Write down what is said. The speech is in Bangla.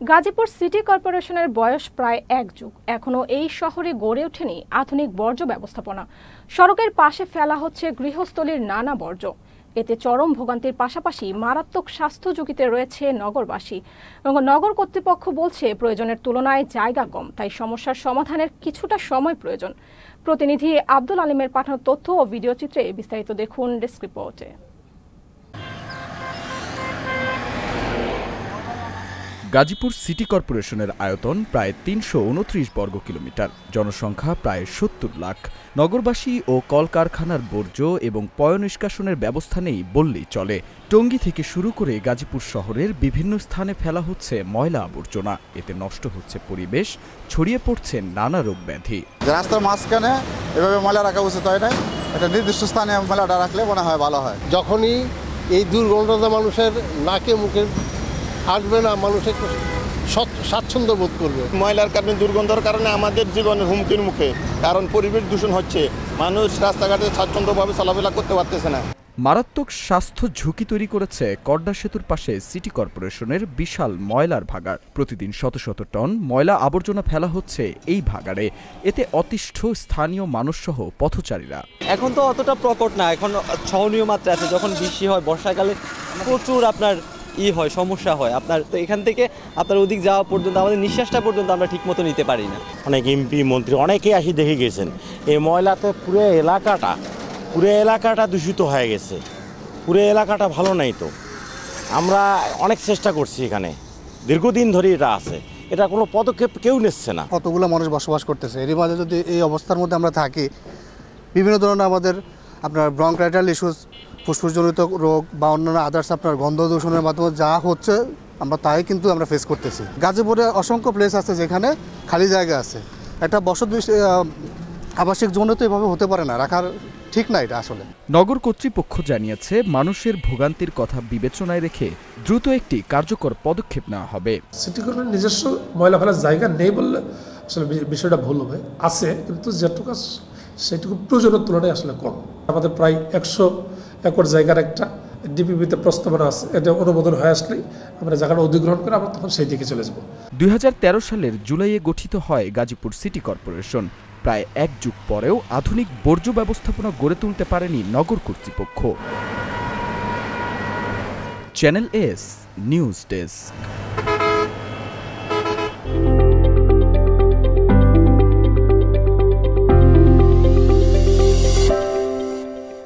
গাজীপুর সিটি কর্পোরেশনের বয়স প্রায় এক যুগ, এখনও এই শহরে গড়ে ওঠেনি আধুনিক বর্জ্য ব্যবস্থাপনা। সড়কের পাশে ফেলা হচ্ছে গৃহস্থলীর নানা বর্জ্য। এতে চরম ভোগান্তির পাশাপাশি মারাত্মক স্বাস্থ্য ঝুঁকিতে রয়েছে নগরবাসী। এবং নগর কর্তৃপক্ষ বলছে প্রয়োজনের তুলনায় জায়গা কম, তাই সমস্যার সমাধানের কিছুটা সময় প্রয়োজন। প্রতিনিধি আব্দুল আলিমের পাঠানো তথ্য ও ভিডিও চিত্রে বিস্তারিত দেখুন ডেস্ক রিপোর্টে। গাজীপুর সিটি কর্পোরেশনের আয়তন প্রায় ৩২৯ বর্গ কিলোমিটার, জনসংখ্যা প্রায় ৭০ লাখ। নগরবাসী ও কলকারখানার বর্জ্য এবং পয়ঃনিষ্কাশনের ব্যবস্থা নেই বললেই চলে। টঙ্গী থেকে শুরু করে গাজীপুর শহরের বিভিন্ন স্থানে ফেলা হচ্ছে ময়লা আবর্জনা। এতে নষ্ট হচ্ছে পরিবেশ, ছড়িয়ে পড়ছে নানা রোগ ব্যাধি। রাস্তার মাঝখানে এভাবে ময়লা রাখা উচিত হয় না, একটা নির্দিষ্ট স্থানে ময়লাটা রাখলে মনে হয় ভালো হয়। যখনই এই দুর্গন্ধটা মানুষের নাকে মুখে আসবে না, মানুষ একটু স্বাচ্ছন্দ্য বোধ করবে। ময়লার কারণে, দুর্গন্ধের কারণে আমাদের জীবনের হুমকির মুখে, কারণ পরিবেশ দূষণ হচ্ছে, মানুষ রাস্তাঘাটে স্বাচ্ছন্দ্যভাবে চলাফেরা করতে পারতেছে না। মারাত্মক স্বাস্থ্য ঝুঁকি তৈরি করেছে কড্ডা সেতুর পাশে সিটি কর্পোরেশনের বিশাল ময়লার ভাগাড়। প্রতিদিন শত শত টন ময়লা আবর্জনা ফেলা হচ্ছে এই ভাগাড়ে। এতে অতিষ্ঠ স্থানীয় মানুষসহ পথচারীরা। এখন তো অতটা প্রকট না, এখন সহনীয় মাত্রা আছে। যখন বৃষ্টি হয়, বর্ষাকালে প্রচুর আপনার হয়, সমস্যা হয় আপনার। তো এখান থেকে আপনার ওদিক যাওয়া পর্যন্ত আমাদের নিঃশ্বাসটা পর্যন্ত আমরা ঠিক মতো নিতে পারি না। অনেক এমপি মন্ত্রী অনেকেই আসি দেখে গেছেন, এই ময়লাতে পুরো এলাকাটা দূষিত হয়ে গেছে। পুরো এলাকাটা ভালো নাই। তো আমরা অনেক চেষ্টা করছি, এখানে দীর্ঘদিন ধরে এটা আছে, এটা কোনো পদক্ষেপ কেউ নিচ্ছে না। কতগুলো মানুষ বসবাস করতেছে, এর মাঝে যদি এই অবস্থার মধ্যে আমরা থাকি, বিভিন্ন ধরনের আমাদের আপনার ব্রঙ্কাইটাল ইস্যুস, ফুসফুসজনিত রোগ বা অন্যান্য আদার্স আপনার গন্ধ দূষণের মাধ্যমে যা হচ্ছে আমরা তাই কিন্তু আমরা ফেস করতেছি। গাজীপুরে অসংখ্য প্লেস আছে যেখানে খালি জায়গা আছে। একটা বসত আবাসিক জোনে তো এভাবে হতে পারে না, রাখার ঠিক না এটা আসলে। নগর কর্তৃপক্ষ জানিয়েছে মানুষের ভোগান্তির কথা বিবেচনায় রেখে দ্রুত একটি কার্যকর পদক্ষেপ নেওয়া হবে। সিটি কর্পোরেশনের নিজস্ব ময়লা ফেলার জায়গা নেই বললে আসলে বিষয়টা ভুল হবে। আছে, কিন্তু যেটুকু সেটুকু প্রয়োজনের তুলনায় আসলে কম। আমাদের প্রায় ১০০ একর জায়গার একটা ডিপিপিতে প্রস্তাবনা আছে, এটা অনুমোদন হয়ে আসলেই আমরা জায়গাটা অধিগ্রহণ করে আমরা তখন সেই দিকে চলে যাব। ২০১৩ সালের জুলাইয়ে গঠিত হয় গাজীপুর সিটি কর্পোরেশন। প্রায় এক যুগ পরেও আধুনিক বর্জ্য ব্যবস্থাপনা গড়ে তুলতে পারেনি নগর কর্তৃপক্ষ। Channel S news desk.